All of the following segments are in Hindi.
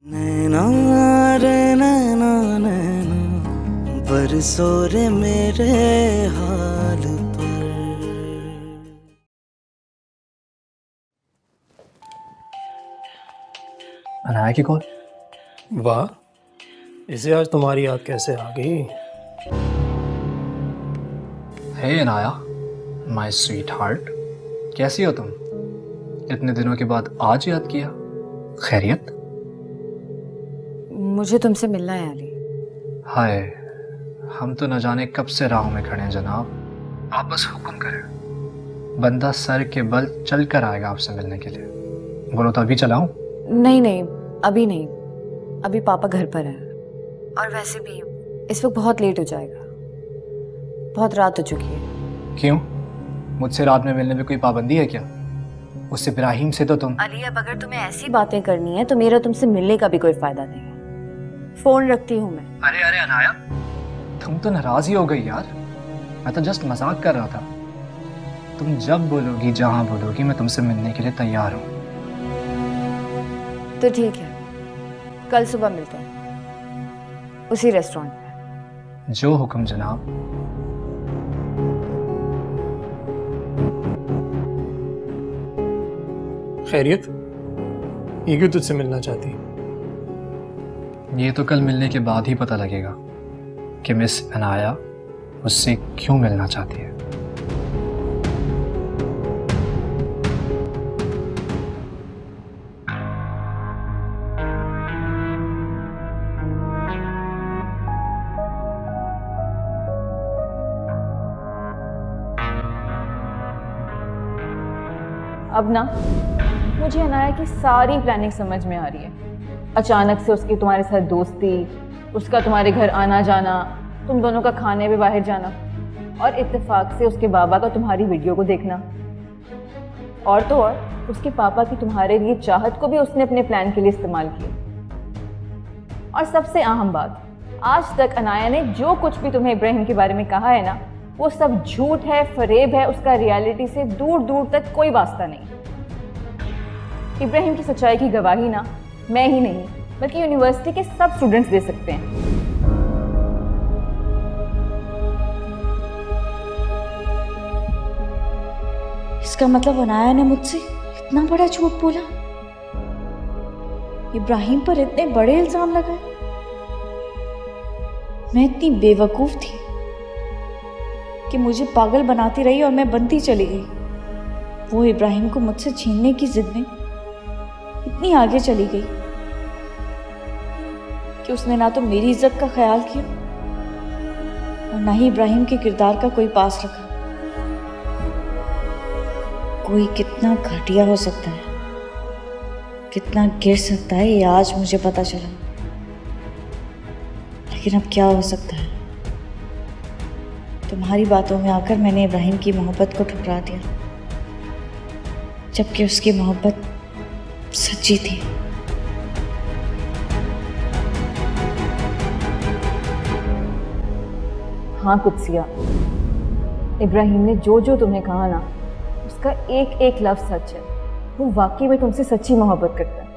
नैना रे नैना नैना बरसो रे मेरे हाल पर। अनाया की कॉल। वाह, इसे आज तुम्हारी याद कैसे आ गई? हे अनाया, माय स्वीट हार्ट, कैसी हो तुम? इतने दिनों के बाद आज याद किया, खैरियत? मुझे तुमसे मिलना है अली। हाय, हम तो न जाने कब से राहों में खड़े हैं जनाब। आप बस हुक्म करें, बंदा सर के बल चल कर आएगा आपसे मिलने के लिए। बोलो तो अभी चलाऊं? नहीं नहीं, अभी नहीं, अभी पापा घर पर हैं। और वैसे भी इस वक्त बहुत लेट हो जाएगा, बहुत रात हो चुकी है। क्यों? मुझसे रात में मिलने में कोई पाबंदी है क्या? उससे इब्राहिम से तो तुम। अली, अब अगर तुम्हें ऐसी बातें करनी है तो मेरा तुमसे मिलने का भी कोई फायदा नहीं है। फोन रखती हूँ मैं। अरे अरे अनाया, तुम तो नाराज ही हो गई यार। मैं तो जस्ट मजाक कर रहा था। तुम जब बोलोगी, जहां बोलोगी, मैं तुमसे मिलने के लिए तैयार हूँ। तो ठीक है, कल सुबह मिलते हैं उसी रेस्टोरेंट में। जो हुक्म जनाब। खैरियत, ये क्यों तुझसे मिलना चाहती? ये तो कल मिलने के बाद ही पता लगेगा कि मिस अनाया मुझसे क्यों मिलना चाहती है। अब ना मुझे अनाया की सारी प्लानिंग समझ में आ रही है। अचानक से उसकी तुम्हारे साथ दोस्ती, उसका तुम्हारे घर आना जाना, तुम दोनों का खाने पे बाहर जाना, और इत्तेफाक से उसके बाबा का तुम्हारी वीडियो को देखना। और तो और उसके पापा की तुम्हारे लिए चाहत को भी उसने अपने प्लान के लिए इस्तेमाल किया। और सबसे अहम बात, आज तक अनाया ने जो कुछ भी तुम्हें इब्राहिम के बारे में कहा है ना, वो सब झूठ है, फरेब है। उसका रियलिटी से दूर दूर तक कोई वास्ता नहीं। इब्राहिम की सच्चाई की गवाही ना मैं ही नहीं, बल्कि यूनिवर्सिटी के सब स्टूडेंट्स दे सकते हैं। इसका मतलब अनाया ने मुझसे इतना बड़ा झूठ बोला, इब्राहिम पर इतने बड़े इल्जाम लगाए। मैं इतनी बेवकूफ थी कि मुझे पागल बनाती रही और मैं बनती चली गई। वो इब्राहिम को मुझसे छीनने की जिद में इतनी आगे चली गई कि उसने ना तो मेरी इज्जत का ख्याल किया और ना ही इब्राहिम के किरदार का कोई पास रखा। कोई कितना घटिया हो सकता है, कितना गिर सकता है, ये आज मुझे पता चला। लेकिन अब क्या हो सकता है? तुम्हारी बातों में आकर मैंने इब्राहिम की मोहब्बत को ठुकरा दिया, जबकि उसकी मोहब्बत सच्ची थी। हाँ कुत्सिया, इब्राहिम ने जो जो तुम्हें कहा ना, उसका एक एक लफ्ज सच है। वो वाकई में तुमसे सच्ची मोहब्बत करता है।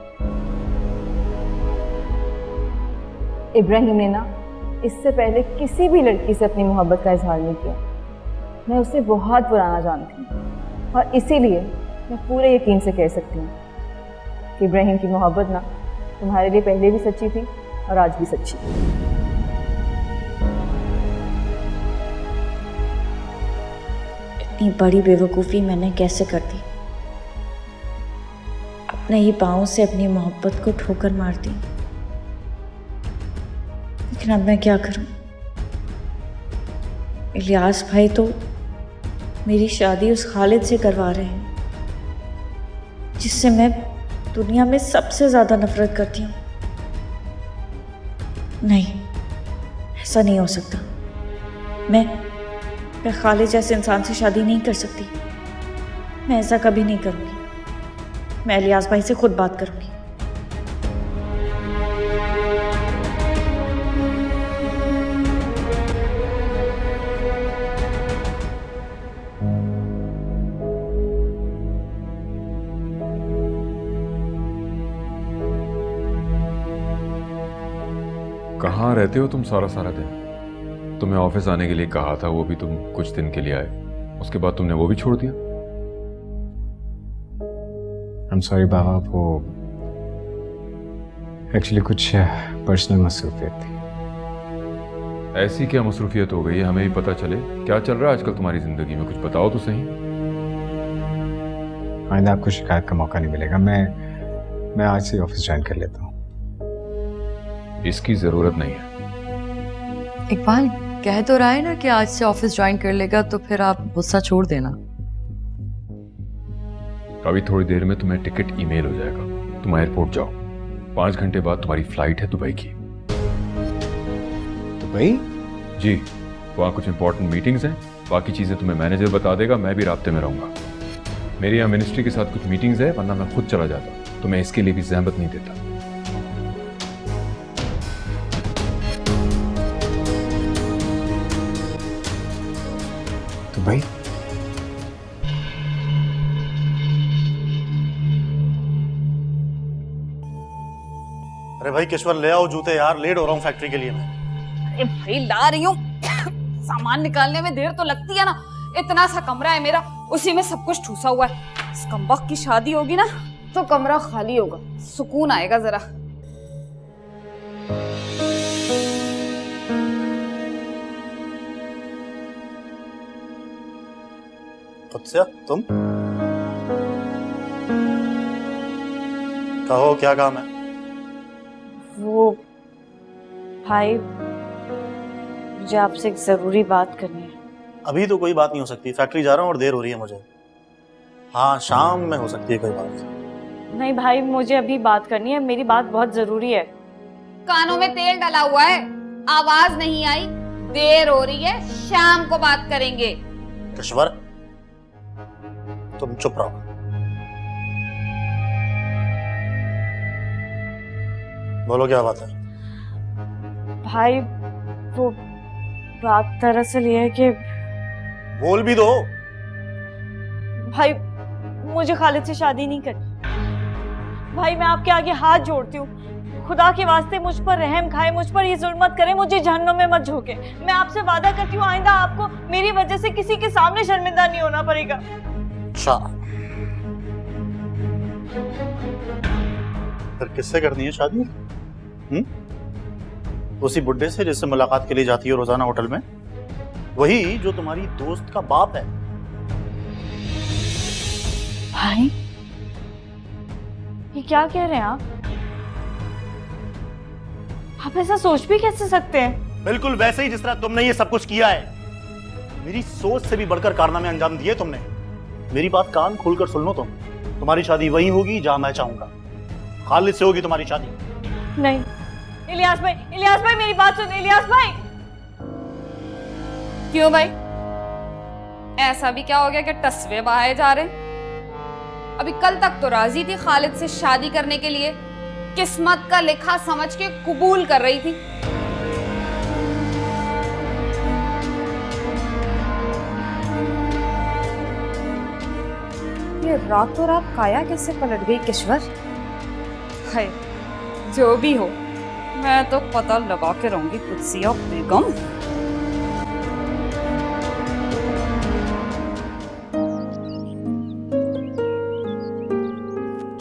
इब्राहिम ने ना इससे पहले किसी भी लड़की से अपनी मोहब्बत का इजहार नहीं किया। मैं उसे बहुत पुराना जानती हूँ और इसीलिए मैं पूरे यकीन से कह सकती हूँ कि इब्राहिम की मोहब्बत ना तुम्हारे लिए पहले भी सच्ची थी और आज भी सच्ची है। इतनी बड़ी बेवकूफ़ी मैंने कैसे कर दी? अपने ही पाँव से अपनी मोहब्बत को ठोकर मार दी। लेकिन अब मैं क्या करूं? इलियास भाई तो मेरी शादी उस खालिद से करवा रहे हैं जिससे मैं दुनिया में सबसे ज़्यादा नफरत करती हूँ। नहीं, ऐसा नहीं हो सकता। मैं खालिद जैसे इंसान से शादी नहीं कर सकती। मैं ऐसा कभी नहीं करूँगी। मैं इलियास भाई से खुद बात करूँगी। कहाँ रहते हो तुम सारा सारा दिन? तुम्हें ऑफिस आने के लिए कहा था, वो भी तुम कुछ दिन के लिए आए, उसके बाद तुमने वो भी छोड़ दिया। I'm sorry बाबा, वो एक्चुअली कुछ पर्सनल मसरूफियत थी। ऐसी क्या मसरूफियत हो गई है, हमें भी पता चले। क्या चल रहा है आजकल तुम्हारी जिंदगी में, कुछ बताओ तो सही। आइंदा आपको शिकायत का मौका नहीं मिलेगा। मैं आज से ऑफिस ज्वाइन कर लेता हूँ। इसकी जरूरत नहीं है। इकबाल कह तो रहा है ना कि आज से ऑफिस ज्वाइन कर लेगा, तो फिर आप गुस्सा छोड़ देना। अभी थोड़ी देर में तुम्हें टिकट ईमेल हो जाएगा, तुम एयरपोर्ट जाओ। 5 घंटे बाद तुम्हारी फ्लाइट है दुबई की। दुबई? जी, वहाँ कुछ इंपॉर्टेंट मीटिंग्स हैं, बाकी चीजें तुम्हें मैनेजर बता देगा, मैं भी राब्ते में रहूंगा। मेरी यहाँ मिनिस्ट्री के साथ कुछ मीटिंग्स है, वरना मैं खुद चला जाता, तो मैं इसके लिए भी ज़हमत नहीं देता। दुबई? अरे भाई किश्वर ले आओ जूते यार, लेट हो रहा हूँ फैक्ट्री के लिए मैं। अरे भाई ला रही हूँ। सामान निकालने में देर तो लगती है ना। इतना सा कमरा है मेरा, उसी में सब कुछ ठूसा हुआ है। इस कमबख्त की शादी होगी ना तो कमरा खाली होगा, सुकून आएगा जरा। कुत्सिया तुम कहो क्या काम है? वो भाई, मुझे आपसे एक जरूरी बात करनी है। अभी तो कोई बात नहीं हो सकती, फैक्ट्री जा रहा हूँ और देर हो रही है मुझे। हाँ शाम में हो सकती है कोई बात। नहीं भाई, मुझे अभी बात करनी है, मेरी बात बहुत जरूरी है। कानों में तेल डाला हुआ है, आवाज नहीं आई, देर हो रही है, शाम को बात करेंगे। किश्वर तुम चुप रहो। बोलो क्या बात है? भाई वो बात दरअसल ये है कि बोल भी दो। भाई मुझे खालिद से शादी नहीं करनी। भाई मैं आपके आगे हाथ जोड़ती हूँ, खुदा के वास्ते मुझ पर रहम खाए, मुझ पर ये जुल्म मत करें, मुझे जहन्नुम में मत झोंके। मैं आपसे वादा करती हूँ आइंदा आपको मेरी वजह से किसी के सामने शर्मिंदा नहीं होना पड़ेगा। अच्छा फिर किससे करनी है शादी? उसी बुड्ढे से जिससे मुलाकात के लिए जाती है रोजाना होटल में, वही जो तुम्हारी दोस्त का बाप है। भाई ये क्या कह रहे हैं आप ऐसा सोच भी कैसे सकते हैं? बिल्कुल वैसे ही जिस तरह तुमने ये सब कुछ किया है। मेरी सोच से भी बढ़कर कारनामे अंजाम दिए तुमने। मेरी बात कान खोलकर सुन लो तुम। तुम्हारी शादी वही होगी जहां मैं चाहूंगा, खालिद से होगी तुम्हारी शादी। नहीं इलियास भाई मेरी बात सुन। इलियास भाई। क्यों भाई, ऐसा भी क्या हो गया कि टसवे बहाए जा रहे? अभी कल तक तो राजी थी खालिद से शादी करने के लिए, किस्मत का लिखा समझ के कबूल कर रही थी। ये रातों रात काया कैसे पलट गई किश्वर? है जो भी हो, मैं तो पता लगा के रहूंगी कुत्सिया बेगम।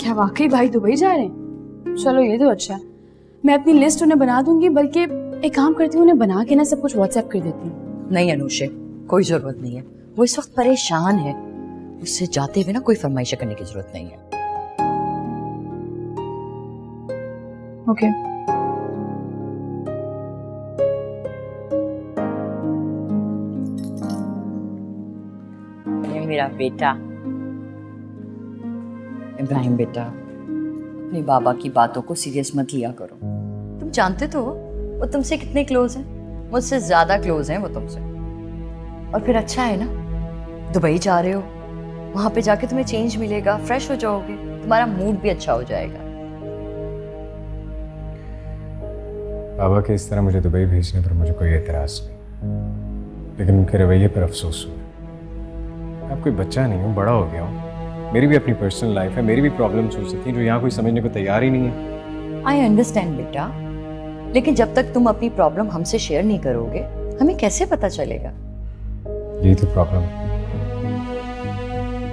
क्या वाकई भाई दुबई जा रहे हैं? चलो ये तो अच्छा है। मैं अपनी लिस्ट उन्हें बना दूंगी, बल्कि एक काम करती हूँ, उन्हें बना के ना सब कुछ व्हाट्सएप कर देती हूँ। नहीं अनुषे, कोई जरूरत नहीं है। वो इस वक्त परेशान है, उससे जाते हुए ना कोई फरमाइश करने की जरूरत नहीं है। ओके ये मेरा बेटा इब्राहिम, बेटा अपने बाबा की बातों को सीरियस मत लिया करो। तुम जानते तो हो वो तुमसे कितने क्लोज हैं, मुझसे ज्यादा क्लोज हैं वो तुमसे। और फिर अच्छा है ना, दुबई जा रहे हो, वहां पे जाके तुम्हें चेंज मिलेगा, फ्रेश हो जाओगे, तुम्हारा मूड भी अच्छा हो जाएगा। बाबा के इस तरह मुझे दुबई भेजने पर मुझे कोई एतराज नहीं, लेकिन उनके रवैये पर अफसोस हो। अब कोई बच्चा नहीं हूँ, बड़ा हो गया हूँ, मेरी भी अपनी पर्सनल लाइफ है, मेरी भी प्रॉब्लम्स हो सकती हैं जो यहाँ कोई समझने को तैयार ही नहीं है। आई अंडरस्टैंड बेटा, लेकिन जब तक तुम अपनी प्रॉब्लम हमसे शेयर नहीं करोगे हमें कैसे पता चलेगा? यही तो प्रॉब्लम है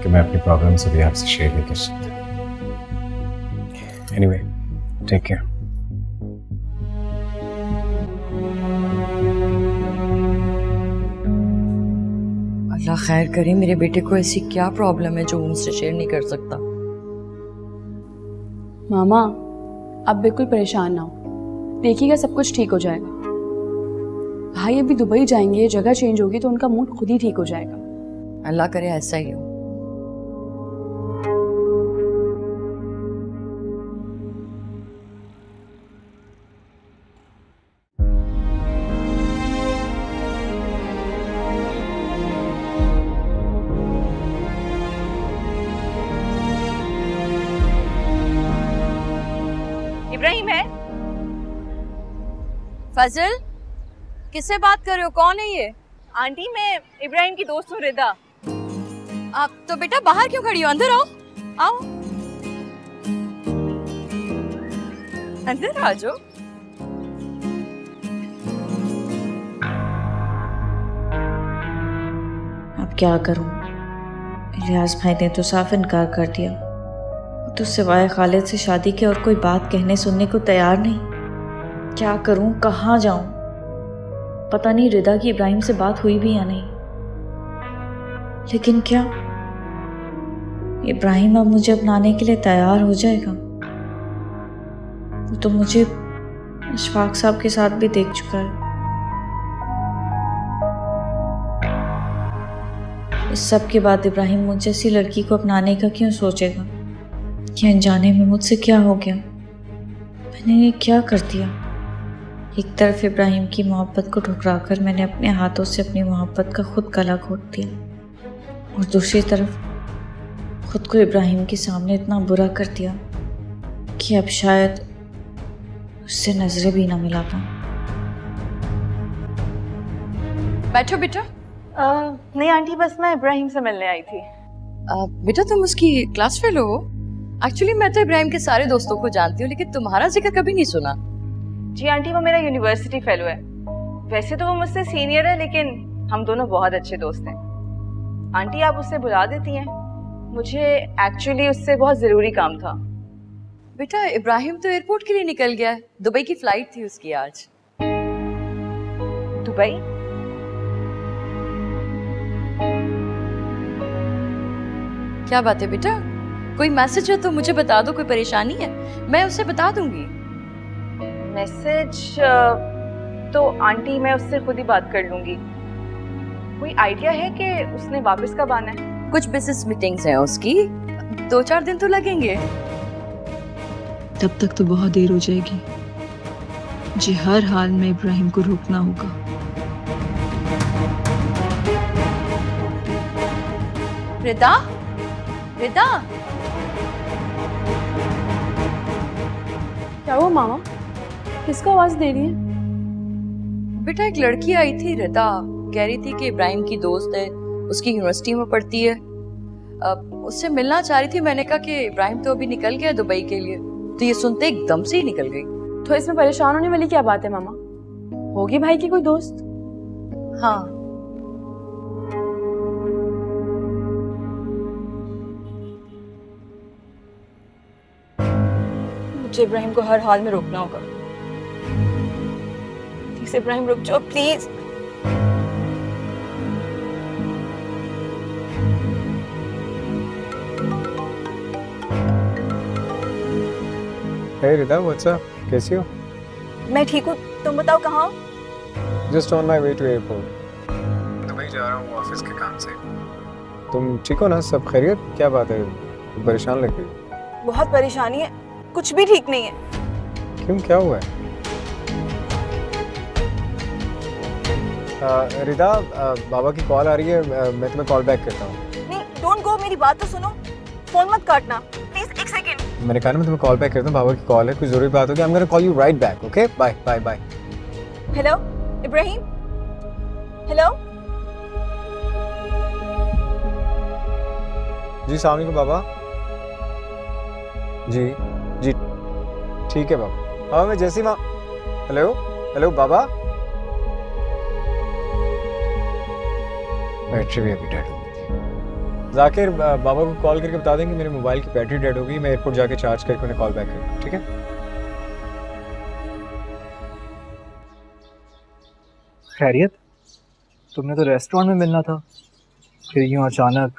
कि मैं अपनी प्रॉब्लम से भी आपसे शेयर नहीं कर सकता। Anyway, take care. अल्लाह खैर करे, मेरे बेटे को ऐसी क्या प्रॉब्लम है जो मुझसे शेयर नहीं कर सकता? मामा आप बिल्कुल परेशान ना हो, देखिएगा सब कुछ ठीक हो जाएगा। भाई अभी दुबई जाएंगे, जगह चेंज होगी तो उनका मूड खुद ही ठीक हो जाएगा। अल्लाह करे ऐसा ही हो। इब्राहिम है? फजल, किससे बात कर रहे हो? कौन है ये? आंटी मैं इब्राहिम की दोस्त हूँ रिदा। आप तो बेटा बाहर क्यों खड़ी हो? अंदर आओ, आओ अंदर आ जाओ। अब क्या करूं? इलियास भाई ने तो साफ इनकार कर दिया। वो तो सिवाय खालिद से शादी के और कोई बात कहने सुनने को तैयार नहीं। क्या करूं, कहाँ जाऊं? पता नहीं रिदा की इब्राहिम से बात हुई भी या नहीं। लेकिन क्या इब्राहिम अब मुझे अपनाने के लिए तैयार हो जाएगा? वो तो मुझे इशफाक साहब के साथ भी देख चुका है। इस सब के बाद इब्राहिम मुझ जैसी लड़की को अपनाने का क्यों सोचेगा? कि अनजाने में मुझसे क्या हो गया? मैंने ये क्या कर दिया? एक तरफ इब्राहिम की मोहब्बत को ठुकराकर मैंने अपने हाथों से अपनी मोहब्बत का खुद गला घोट दिया, और दूसरी तरफ खुद को इब्राहिम के सामने इतना बुरा कर दिया कि अब शायद उससे नजरें भी ना मिला पाऊं। बैठो बेटा। नहीं आंटी, बस मैं इब्राहिम से मिलने आई थी। बेटा तुम उसकी क्लास फेलो हो? एक्चुअली मैं तो इब्राहिम के सारे दोस्तों को जानती हूँ, लेकिन तुम्हारा जिक्र कभी नहीं सुना। जी आंटी, वो मेरा यूनिवर्सिटी फेलो है। वैसे तो वो मुझसे सीनियर है, लेकिन हम दोनों बहुत अच्छे दोस्त हैं। आंटी आप उससे बुला देती हैं, मुझे एक्चुअली उससे बहुत ज़रूरी काम था। बेटा इब्राहिम तो एयरपोर्ट के लिए निकल गया है, दुबई की फ्लाइट थी उसकी आज। दुबई? क्या बात है बेटा? कोई मैसेज है तो मुझे बता दो, कोई परेशानी है मैं उसे बता दूंगी। मैसेज तो आंटी मैं उससे खुद ही बात कर लूंगी। कोई आइडिया है कि उसने वापस कब आना है? कुछ बिजनेस मीटिंग्स हैं उसकी, 2-4 दिन तो लगेंगे। तब तक तो बहुत देर हो जाएगी। मुझे हर हाल में इब्राहिम को रोकना होगा। रिदा, रिदा। क्या हुआ मामा? किसको आवाज दे रही है? बेटा एक लड़की आई थी रिदा, कह रही थी कि इब्राहिम की दोस्त है, उसकी यूनिवर्सिटी में पढ़ती है। उससे मिलना चाह रही थी। मैंने कहा कि इब्राहिम तो अभी निकल गया दुबई के लिए, तो ये सुनते एकदम से ही निकल गई। तो इसमें परेशान होने वाली क्या बात है मामा? होगी भाई की कोई दोस्त। हाँ मुझे इब्राहिम को हर हाल में रोकना होगा। प्लीज इब्राहिम रुक जाओ please. Hey Rida, what's up? कैसी हो? मैं ठीक हूँ, तुम बताओ कहाँ? Just on my way to airport. Dubai जा रहा हूँ ऑफिस के काम से। तुम ठीक हो ना? सब खैरियत? क्या बात है, परेशान लग रही? बहुत परेशानी है, कुछ भी ठीक नहीं है। क्यों, क्या हुआ है? रिदा, बाबा की कॉल आ रही है, मैं तुम्हें कॉल बैक करता हूँ। नहीं, डोंट गो, मेरी बात तो सुनो। फोन मत काटना प्लीज, एक सेकंड। मैंने कहा ना मैं तुम्हें कॉल बैक करता हूँ, बाबा की कॉल है, कुछ जरूरी बात होगी। I am gonna call you right back, okay? Bye bye bye. Hello Ibrahim, hello. जी अस्सलाम वालेकुम बाबा। जी जी ठीक है बाबा। हाँ मैं जैसी माँ हेलो हेलो बाबा। बैटरी भी अभी डेड हो गई थी। जाकिर बाबा को कॉल करके बता देंगे मेरे मोबाइल की बैटरी डेड हो गई, मैं एयरपोर्ट जाके चार्ज करके उन्हें कॉल बैक करूँगा, ठीक है? खैरियत? तुमने तो रेस्टोरेंट में मिलना था, फिर यूँ अचानक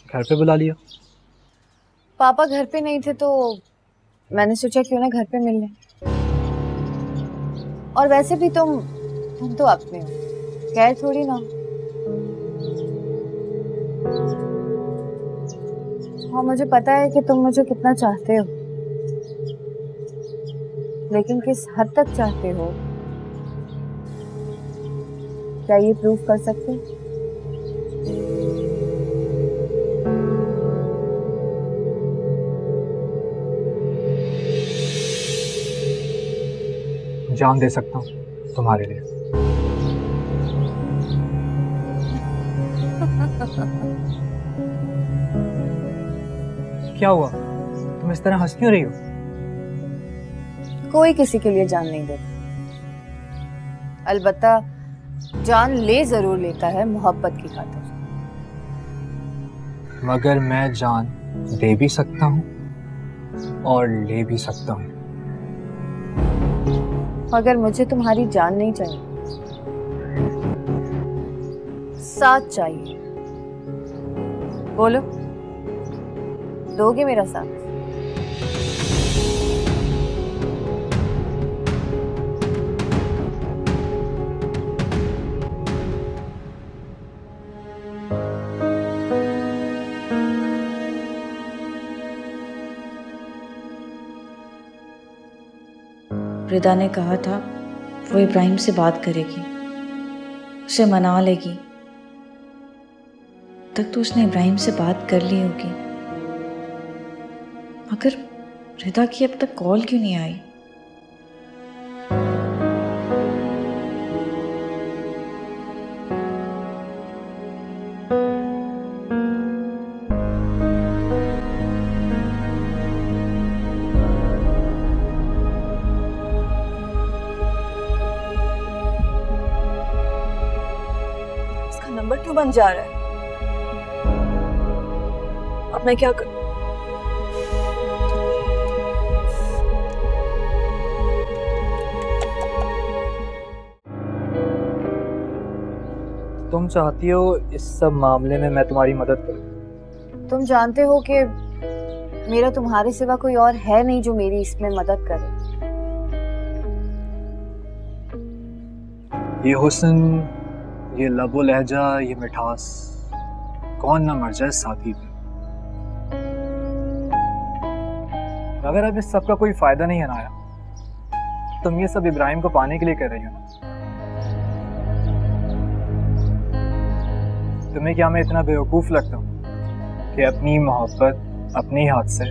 घर पे बुला लिया। पापा घर पे नहीं थे तो मैंने सोचा क्यों ना घर पे मिल लें। और वैसे भी तुम तो अपने हो, खैर थोड़ी ना। हाँ मुझे पता है कि तुम मुझे कितना चाहते हो, लेकिन किस हद तक चाहते हो क्या ये प्रूव कर सकते हो? जान दे सकता हूँ तुम्हारे लिए। क्या हुआ, तुम इस तरह हंस क्यों रही हो? कोई किसी के लिए जान नहीं देता, अलबत्ता जान ले जरूर लेता है मोहब्बत की खातिर। मगर मैं जान दे भी सकता हूँ और ले भी सकता हूँ। मगर मुझे तुम्हारी जान नहीं चाहिए, साथ चाहिए। बोलो, दोगे मेरा साथ? रिदा ने कहा था वो इब्राहिम से बात करेगी, उसे मना लेगी। तक तो उसने इब्राहिम से बात कर ली होगी, मगर रिदा की अब तक कॉल क्यों नहीं आई? नंबर क्यों बंद जा रहा है? अब मैं क्या करूं? तुम चाहती हो इस सब मामले में मैं तुम्हारी मदद करूं? तुम जानते हो कि मेरा तुम्हारे सिवा कोई और है नहीं जो मेरी इसमें मदद करे। ये हुस्न, ये लबो लहजा, ये मिठास, कौन ना मर जाए साथी पे। अगर अब इस सब का कोई फायदा नहीं है नाया, तुम ये सब इब्राहिम को पाने के लिए कर रही हो ना? तुम्हें क्या मैं इतना बेवकूफ लगता हूँ कि अपनी मोहब्बत अपने ही हाथ से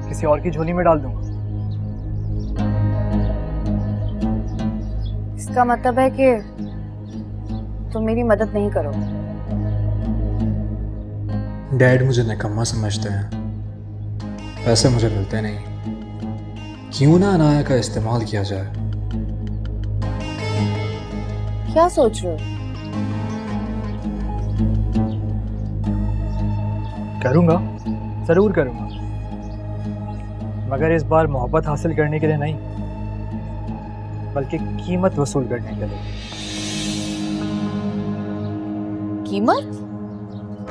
किसी और की झोली में डाल दूंगा? इसका मतलब है कि तुम मेरी मदद नहीं करोगे। डैड मुझे निकम्मा समझते हैं, पैसे मुझे मिलते नहीं, क्यों ना अनाया का इस्तेमाल किया जाए? क्या सोच रहे हो? करूंगा, जरूर करूंगा, मगर इस बार मोहब्बत हासिल करने के लिए नहीं, बल्कि कीमत वसूल करने के लिए। कीमत?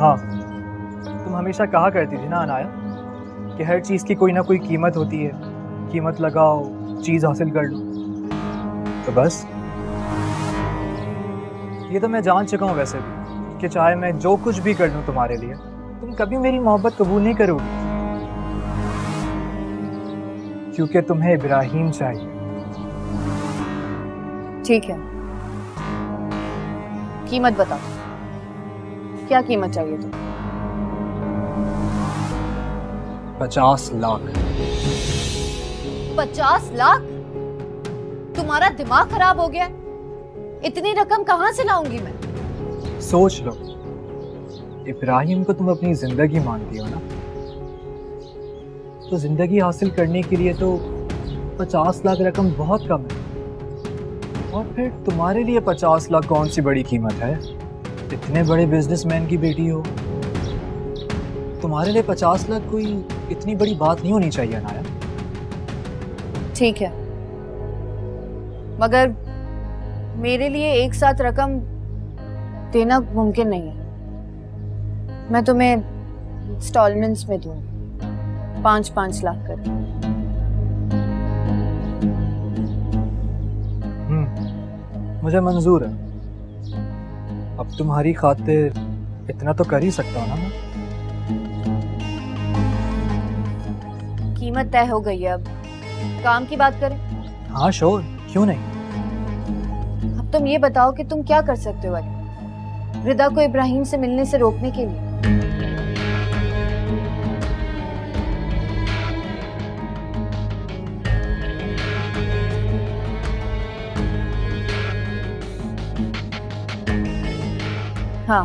हाँ, तुम हमेशा कहा करती थी ना अनाया कि हर चीज़ की कोई ना कोई कीमत होती है, कीमत लगाओ, चीज़ हासिल कर लो। तो बस ये तो मैं जान चुका हूँ वैसे भी कि चाहे मैं जो कुछ भी कर लूँ तुम्हारे लिए, तुम कभी मेरी मोहब्बत कबूल नहीं करोगी, क्योंकि तुम्हें इब्राहिम चाहिए। ठीक है, कीमत बताओ, क्या कीमत चाहिए तुम्हें? 50 लाख। 50 लाख? तुम्हारा दिमाग खराब हो गया? इतनी रकम कहां से लाऊंगी मैं? सोच लो, इब्राहिम को तुम अपनी जिंदगी मानती हो ना, तो जिंदगी हासिल करने के लिए तो 50 लाख रकम बहुत कम है। और फिर तुम्हारे लिए 50 लाख कौन सी बड़ी कीमत है? इतने बड़े बिजनेसमैन की बेटी हो, तुम्हारे लिए 50 लाख कोई इतनी बड़ी बात नहीं होनी चाहिए अनाया। ठीक है, मगर मेरे लिए एक साथ रकम देना मुमकिन नहीं है। मैं तुम्हें इंस्टॉलमेंट्स में दूंगी, 5-5 लाख कर। मुझे मंजूर है। अब तुम्हारी खातिर इतना तो कर ही सकता हूँ ना मैं। कीमत तय हो गई है, अब काम की बात करें। हाँ श्योर, क्यों नहीं। अब तुम ये बताओ कि तुम क्या कर सकते हो रिदा को इब्राहिम से मिलने से रोकने के लिए। हाँ,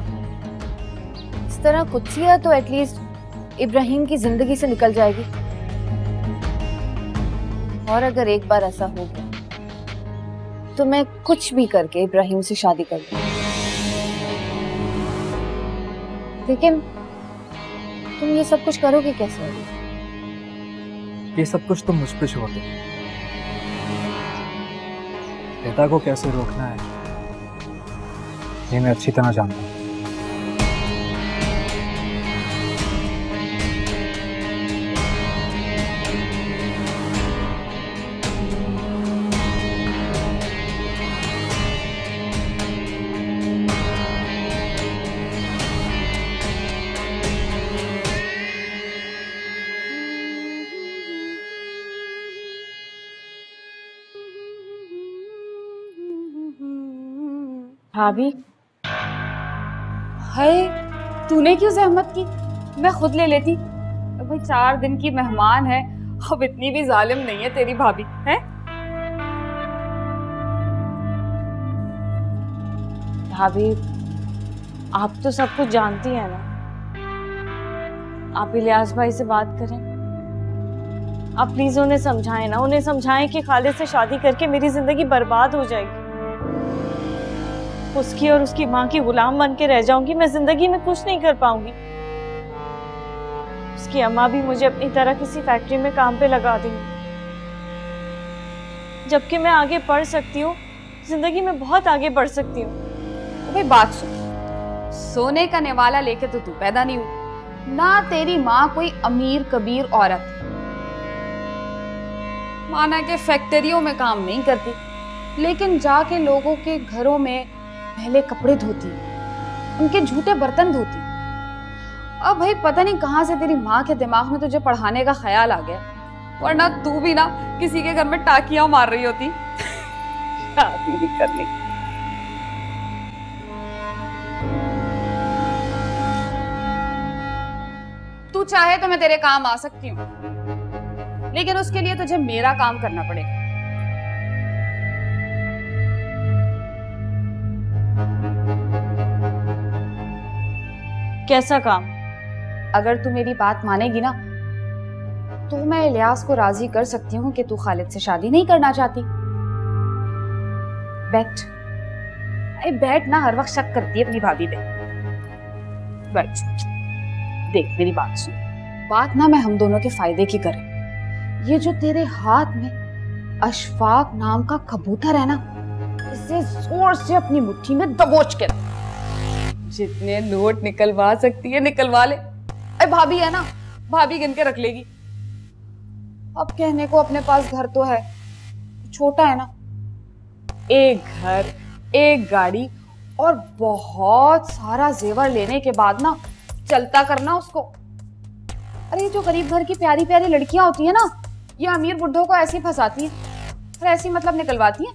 इस तरह कुत्सिया तो एटलीस्ट इब्राहिम की जिंदगी से निकल जाएगी। और अगर एक बार ऐसा हो गया तो मैं कुछ भी करके इब्राहिम से शादी कर लूं। लेकिन तुम ये सब कुछ करोगे कैसे? ये सब कुछ तुम मुझ पे छोड़ दो। रिदा को कैसे रोकना है ये मैं अच्छी तरह जानता हूँ। भाभी, हाय, तूने क्यों जहमत की? मैं खुद ले लेती। भाई 4 दिन की मेहमान है, अब इतनी भी जालिम नहीं है तेरी भाभी, है? भाभी, आप तो सब कुछ जानती हैं ना। आप इलियास भाई से बात करें। आप प्लीज उन्हें समझाएं ना, उन्हें समझाएं कि खालिद से शादी करके मेरी जिंदगी बर्बाद हो जाएगी। उसकी और उसकी माँ की गुलाम बन के रह जाऊंगी, मैं जिंदगी में कुछ नहीं कर पाऊंगी। उसकी अम्मा भी मुझे अपनी तरह किसी फैक्ट्री में काम पे लगा देंगी, जबकि मैं आगे बढ़ सकती हूँ, जिंदगी में बहुत आगे बढ़ सकती हूँ। भाई बात सुन, सोने का निवाला लेके तो तू पैदा नहीं हुई ना। तेरी माँ कोई अमीर कबीर औरत, माना के फैक्ट्रियों में काम नहीं करती, लेकिन जाके लोगों के घरों में पहले कपड़े धोती, उनके झूठे बर्तन धोती। अब भाई पता नहीं कहां से तेरी माँ के दिमाग में तुझे पढ़ाने का ख्याल आ गया, वरना तू भी ना किसी के घर में टाकियां मार रही होती। शादी नहीं करनी। तू चाहे तो मैं तेरे काम आ सकती हूँ, लेकिन उसके लिए तुझे मेरा काम करना पड़ेगा। कैसा काम? अगर तू मेरी बात मानेगी ना तो मैं इलियास को राजी कर सकती हूँ कि तू खालिद से शादी नहीं करना चाहती। बैठ, अरे बैठ ना, हर वक्त शक करती है अपनी भाभी पे। बैठ, देख मेरी बात सुन। बात ना मैं हम दोनों के फायदे की करें। ये जो तेरे हाथ में अशफाक नाम का कबूतर है ना, इसे जोर से अपनी मुट्ठी में दबोच के रख। जितने नोट निकलवा सकती है निकलवा ले। अरे भाभी है ना, भाभी गिन के रख लेगी। अब कहने को अपने पास घर तो है, छोटा है ना। एक घर, एक गाड़ी और बहुत सारा जेवर लेने के बाद ना चलता करना उसको। अरे ये जो गरीब घर की प्यारी प्यारी लड़कियां होती है ना, ये अमीर बुड्ढों को ऐसी फंसाती हैं और ऐसी मतलब निकलवाती हैं।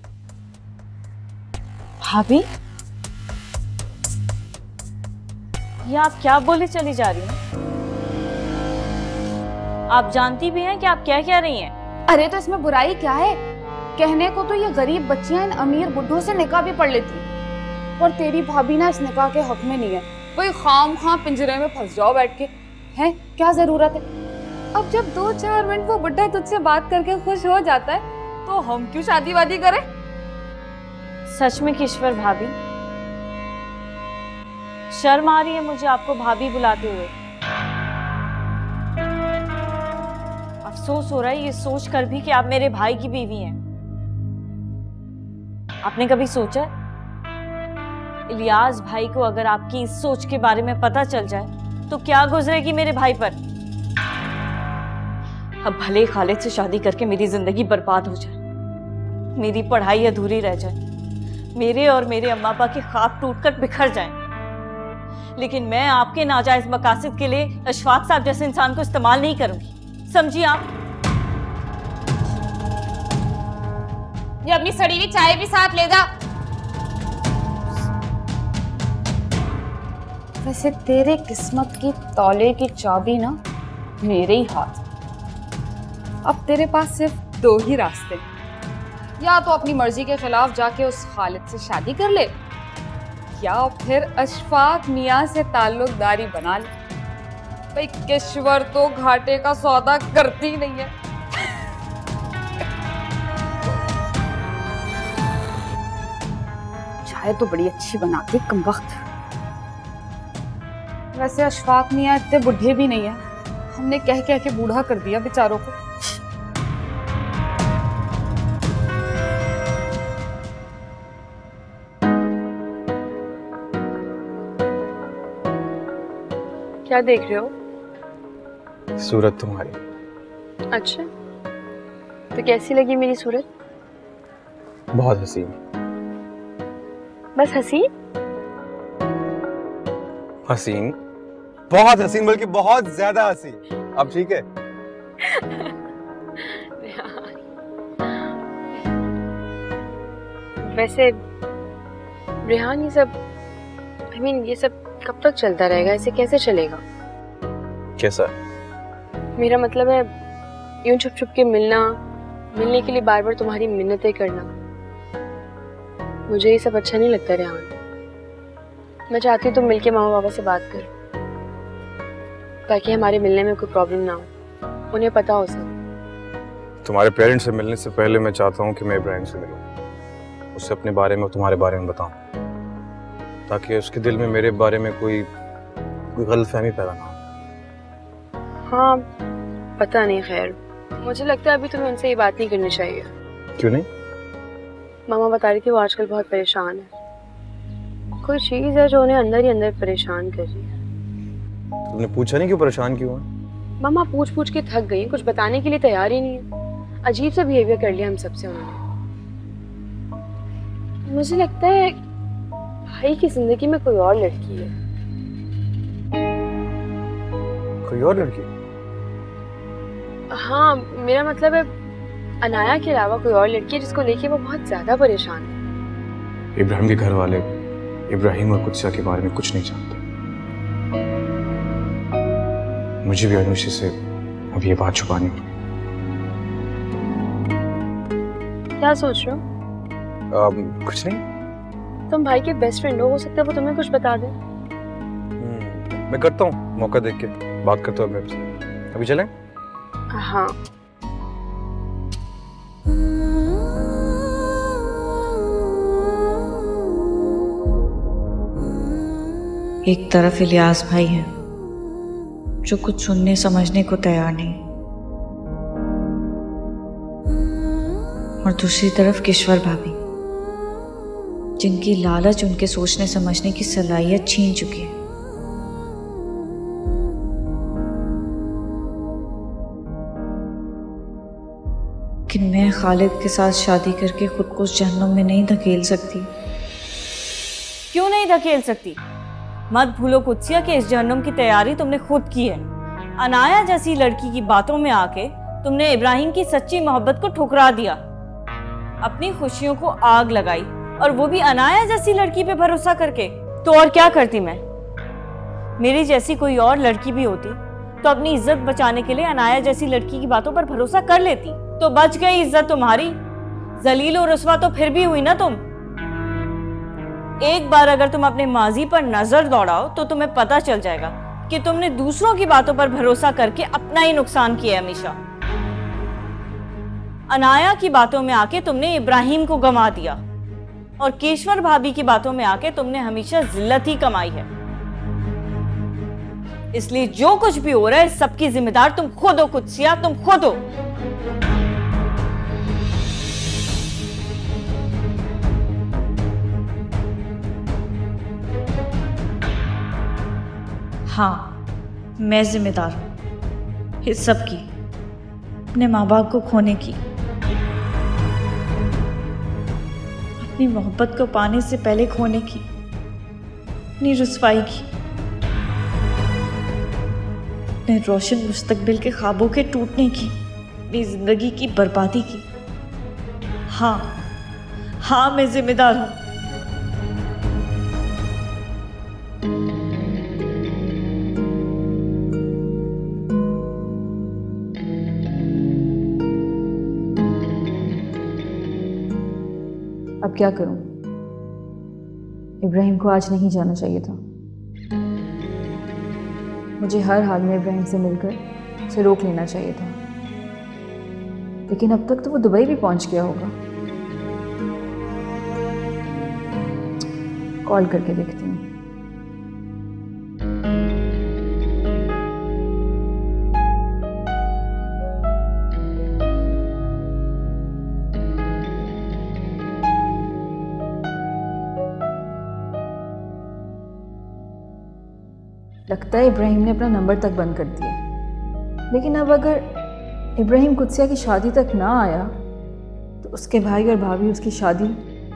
भाभी, ये आप क्या बोले चली जा रही हैं? आप जानती भी हैं कि आप क्या कह रही हैं? अरे तो इसमें बुराई क्या है? कहने को तो ये गरीब बच्चियां इन अमीर बुड्ढों से निकाह भी पढ़ लेती हैं, और तेरी भाभी ना इस निकाह के हक में नहीं है। वही खाम खां पिंजरे में फंस जाओ बैठ के, हैं क्या जरूरत है? अब जब 2-4 मिनट वो बुड्ढा तुझसे बात करके खुश हो जाता है तो हम क्यों शादी वादी करें? सच में किश्वर भाभी? शर्म आ रही है मुझे आपको भाभी बुलाते हुए। अफसोस हो रहा है ये सोच कर भी कि आप मेरे भाई की बीवी हैं। आपने कभी सोचा इलियास भाई को अगर आपकी इस सोच के बारे में पता चल जाए तो क्या गुजरेगी मेरे भाई पर? अब भले खालिद से शादी करके मेरी जिंदगी बर्बाद हो जाए, मेरी पढ़ाई अधूरी रह जाए, मेरे और मेरे अम्मा पापा के ख्वाब टूटकर बिखर जाएं, लेकिन मैं आपके नाजायज मकासद के लिए अशफाक साहब जैसे इंसान को इस्तेमाल नहीं करूंगी, समझिए आप? ये अपनी सड़ी हुई चाय भी साथ ले जा। वैसे तेरे किस्मत की तौले की चाबी ना मेरे ही हाथ। अब तेरे पास सिर्फ दो ही रास्ते, या तो अपनी मर्जी के खिलाफ जाके उस खालिद से शादी कर ले, या फिर अशफाक मियां से ताल्लुकदारी बना ले। भाई किश्वर तो घाटे का सौदा करती ही नहीं है। चाय तो बड़ी अच्छी बनाती कम वक्त। वैसे अशफाक मियां इतने बुढ़े भी नहीं है, हमने कह कह के बूढ़ा कर दिया बेचारों को। क्या देख रहे हो? सूरत तुम्हारी। अच्छा, तो कैसी लगी मेरी सूरत? बहुत हसीन। बस हसीन? हसीन, बहुत हसीन, बल्कि बहुत ज्यादा हसीन। अब ठीक है? वैसे रेहान, ये सब ये सब कब तक चलता रहेगा? ऐसे कैसे चलेगा? कैसा? मेरा मतलब है यूं छुप छुप के मिलने के लिए बार बार तुम्हारी मिन्नतें करना, मुझे ये सब अच्छा नहीं लगता रेहान। मैं चाहती हूँ तुम मिलके मामा बाबा से बात करो, ताकि हमारे मिलने में कोई प्रॉब्लम ना हो, उन्हें पता हो सब। तुम्हारे पेरेंट्स से मिलने से पहले मैं चाहता हूँ कि मैं इब्राहिम से मिलूं, उससे अपने बारे में, तुम्हारे बारे में बताऊं, ताकि उसके दिल में मेरे बारे में कोई गलतफहमी पैदा ना हो। हाँ, पता नहीं, खैर मुझे लगता है अभी तुम्हें उनसे ये बात नहीं करनी चाहिए। क्यों नहीं? मामा बता रही थी वो आजकल बहुत परेशान है, कोई चीज है जो उन्हें अंदर ही अंदर परेशान कर रही है। तुमने पूछा नहीं क्यों परेशान क्यों है? मामा पूछ पूछ के थक गई, कुछ बताने के लिए तैयार ही नहीं है। अजीब सा बिहेवियर कर लिया हम सबसे उन्होंने। मुझे लगता है भाई की जिंदगी में कोई और लड़की है। कोई और लड़की? हाँ, मेरा मतलब है अनाया के अलावा कोई और लड़की है जिसको लेके वो बहुत ज्यादा परेशान है। इब्राहिम के घर वाले इब्राहिम और कुत्सा के बारे में कुछ नहीं जानते। मुझे भी अनुषी से अब ये बात छुपानी होगी। क्या सोच रहे हो? कुछ नहीं। तुम भाई के बेस्ट फ्रेंड हो सकता है वो तुम्हें कुछ बता दे। मैं करता हूँ, मौका देख के बात करता हूँ मैं उससे। अभी चलें? हाँ। एक तरफ इलियास भाई है जो कुछ सुनने समझने को तैयार नहीं, और दूसरी तरफ किश्वर भाभी जिनकी लालच उनके सोचने समझने की सलाहियत छीन चुकी है। लेकिन मैं खालिद के साथ शादी करके खुद को उस जहन्नुम में नहीं धकेल सकती। क्यों नहीं धकेल सकती? मत भूलो कुत्सिया कि इस जहन्नुम की तैयारी तुमने खुद की है। अनाया जैसी लड़की की बातों में आके तुमने इब्राहिम की सच्ची मोहब्बत को ठुकरा दिया, अपनी खुशियों को आग लगाई, और वो भी अनाया जैसी लड़की पे भरोसा करके। तो और क्या करती मैं? मेरी जैसी कोई और लड़की भी होती तो अपनी इज्जत बचाने के लिए अनाया जैसी लड़की की बातों पर भरोसा कर लेती, तो बच गई इज्जत तुम्हारी। जलील और रुस्वा तो फिर भी हुई ना तुम। एक बार अगर तुम अपने माजी पर नजर दौड़ाओ तो तुम्हें पता चल जाएगा कि तुमने दूसरों की बातों पर भरोसा करके अपना ही नुकसान किया है हमेशा। अनाया की बातों में आके तुमने इब्राहिम को गंवा दिया, और केशवर भाभी की बातों में आके तुमने हमेशा जिल्लत ही कमाई है। इसलिए जो कुछ भी हो रहा है सबकी जिम्मेदार तुम खुद हो कुत्सिया, तुम खुद हो। हाँ, मैं जिम्मेदार हूं इस सब की, अपने माँ बाप को खोने की, अपनी मोहब्बत को पाने से पहले खोने की, अपनी रुसवाई की, अपने रोशन मुस्तकबिल के ख्वाबों के टूटने की, अपनी जिंदगी की बर्बादी की। हाँ हाँ, मैं जिम्मेदार हूं। अब क्या करूं? इब्राहिम को आज नहीं जाना चाहिए था। मुझे हर हाल में इब्राहिम से मिलकर उसे रोक लेना चाहिए था, लेकिन अब तक तो वो दुबई भी पहुंच गया होगा। कॉल करके देखती हूँ। लगता है इब्राहिम ने अपना नंबर तक बंद कर दिया, लेकिन अब अगर इब्राहिम कुत्सिया की शादी तक ना आया तो उसके भाई और भाभी उसकी शादी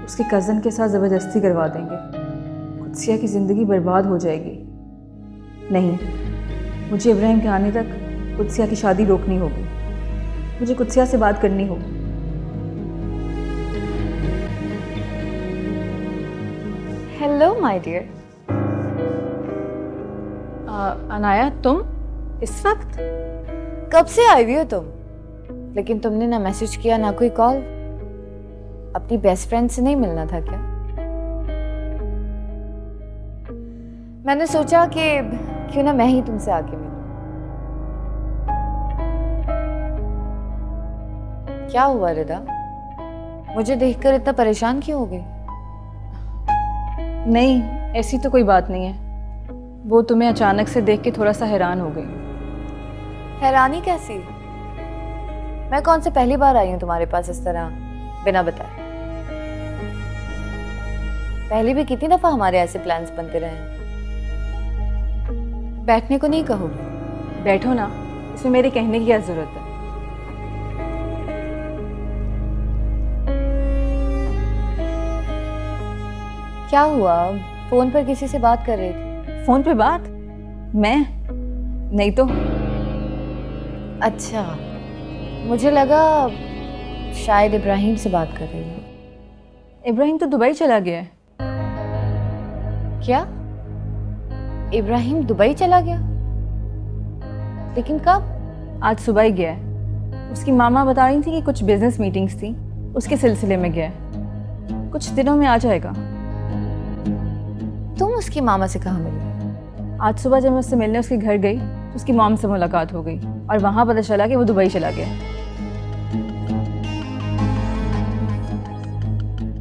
उसके कज़न के साथ ज़बरदस्ती करवा देंगे। कुत्सिया की ज़िंदगी बर्बाद हो जाएगी। नहीं, मुझे इब्राहिम के आने तक कुत्सिया की शादी रोकनी होगी। मुझे कुत्सिया से बात करनी होगी। Hello my dear. अनाया, तुम इस वक्त? कब से आई हुई हो तुम? लेकिन तुमने ना मैसेज किया ना कोई कॉल। अपनी बेस्ट फ्रेंड से नहीं मिलना था क्या? मैंने सोचा कि क्यों ना मैं ही तुमसे आके मिलूं। क्या हुआ रिदा? मुझे देखकर इतना परेशान क्यों हो गई? नहीं, ऐसी तो कोई बात नहीं है। वो तुम्हें अचानक से देख के थोड़ा सा हैरान हो गई। हैरानी कैसी? मैं कौन से पहली बार आई हूँ तुम्हारे पास इस तरह बिना बताए? पहले भी कितनी दफा हमारे ऐसे प्लान्स बनते रहे हैं। बैठने को नहीं कहोगे? बैठो ना, इसमें मेरे कहने की क्या जरूरत है? क्या हुआ? फोन पर किसी से बात कर रही थी? फोन पे बात? मैं? नहीं तो। अच्छा, मुझे लगा शायद इब्राहिम से बात कर रही हो। इब्राहिम तो दुबई चला गया है। क्या? इब्राहिम दुबई चला गया? लेकिन कब? आज सुबह ही गया है। उसकी मामा बता रही थी कि कुछ बिजनेस मीटिंग्स थी, उसके सिलसिले में गया है। कुछ दिनों में आ जाएगा। तुम उसकी मामा से कहाँ मिली? आज सुबह जब मैं उससे मिलने उसके घर गई तो उसकी मॉम से मुलाकात हो गई और वहां पता चला कि वो दुबई चला गया।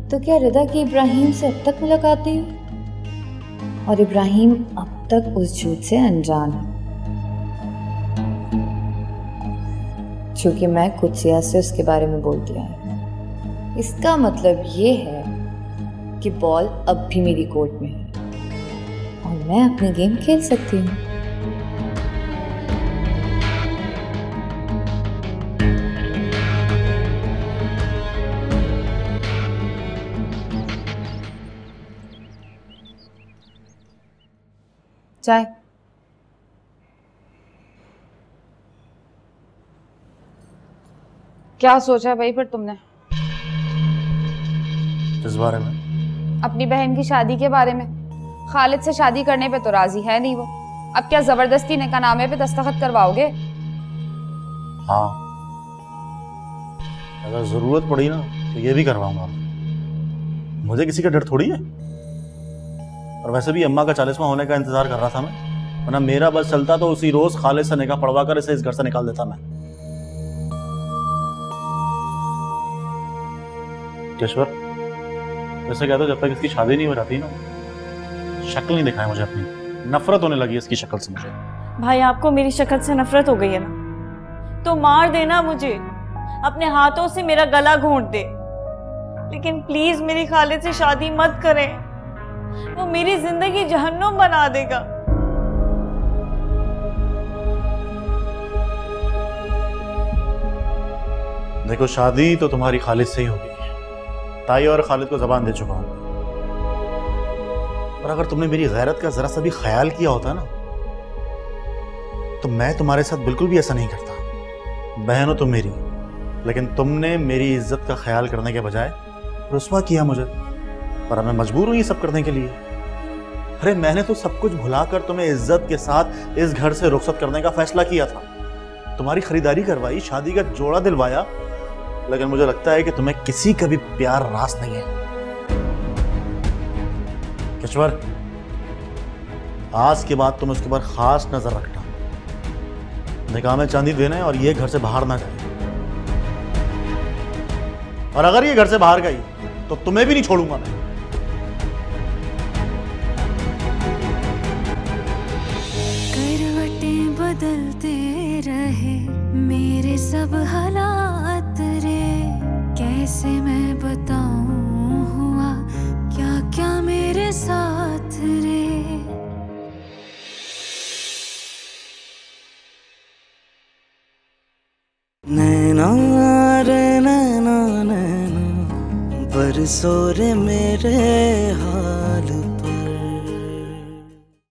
तो क्या रिदा की इब्राहिम से अब तक मुलाकात नहीं हुई? और इब्राहिम अब तक उस झूठ से अनजान है, क्योंकि मैं कुत्सिया से उसके बारे में बोल दिया है। इसका मतलब ये है कि बॉल अब भी मेरी कोर्ट में है और मैं अपनी गेम खेल सकती हूँ। चाय? क्या सोचा है भाई फिर तुमने? किस बारे में? अपनी बहन की शादी के बारे में। खालिद से शादी करने पे तो राजी है नहीं वो। अब क्या जबरदस्ती निकाहनामे पे दस्तखत करवाओगे? हाँ, अगर जरूरत पड़ी ना तो ये भी करवाऊंगा। मुझे किसी का डर थोड़ी है। और वैसे भी अम्मा का 40वां होने का इंतजार कर रहा था मैं, वरना मेरा बस चलता तो उसी रोज खालिद से निकाह पढ़वा कर इसे इस घर से निकाल देता मैं। केशवर, वैसे कहता जब तक इसकी शादी नहीं हो जाती ना, शक्ल नहीं दिखाए मुझे अपनी, नफरत होने लगी इसकी शक्ल से मुझे। भाई आपको मेरी शक्ल से नफरत हो गई है ना, तो मार देना मुझे, अपने हाथों से मेरा गला घोंट दे, लेकिन प्लीज मेरी खालिद से शादी मत करें, वो मेरी जिंदगी जहन्नुम बना देगा। देखो शादी तो तुम्हारी खालिद से ही होगी, ताई और खालिद को जबान दे चुका हूं, और अगर तुमने मेरी गैरत का जरा सा भी ख्याल किया होता ना, तो मैं तुम्हारे साथ बिल्कुल भी ऐसा नहीं करता। बहन हो तुम मेरी, लेकिन तुमने मेरी इज्जत का ख्याल करने के बजाय रुस्वा किया मुझे, पर मैं मजबूर हूं ये सब करने के लिए। अरे मैंने तो सब कुछ भुलाकर तुम्हें इज्जत के साथ इस घर से रुखसत करने का फैसला किया था, तुम्हारी खरीदारी करवाई, शादी का जोड़ा दिलवाया, लेकिन मुझे लगता है कि तुम्हें किसी का भी प्यार रास नहीं है। किश्वर, आज के बाद तुम उसके ऊपर खास नजर रखना, निकाह में चांदी देने और ये घर से बाहर ना जाए, और अगर ये घर से बाहर गई तो तुम्हें भी नहीं छोड़ूंगा मैं। करवटें बदलते रहे मेरे सब हालात रे, कैसे मैं बताऊं हुआ क्या क्या मेरे साथ रे। नैना रे नैना नैना बरसो रे मेरे हाथ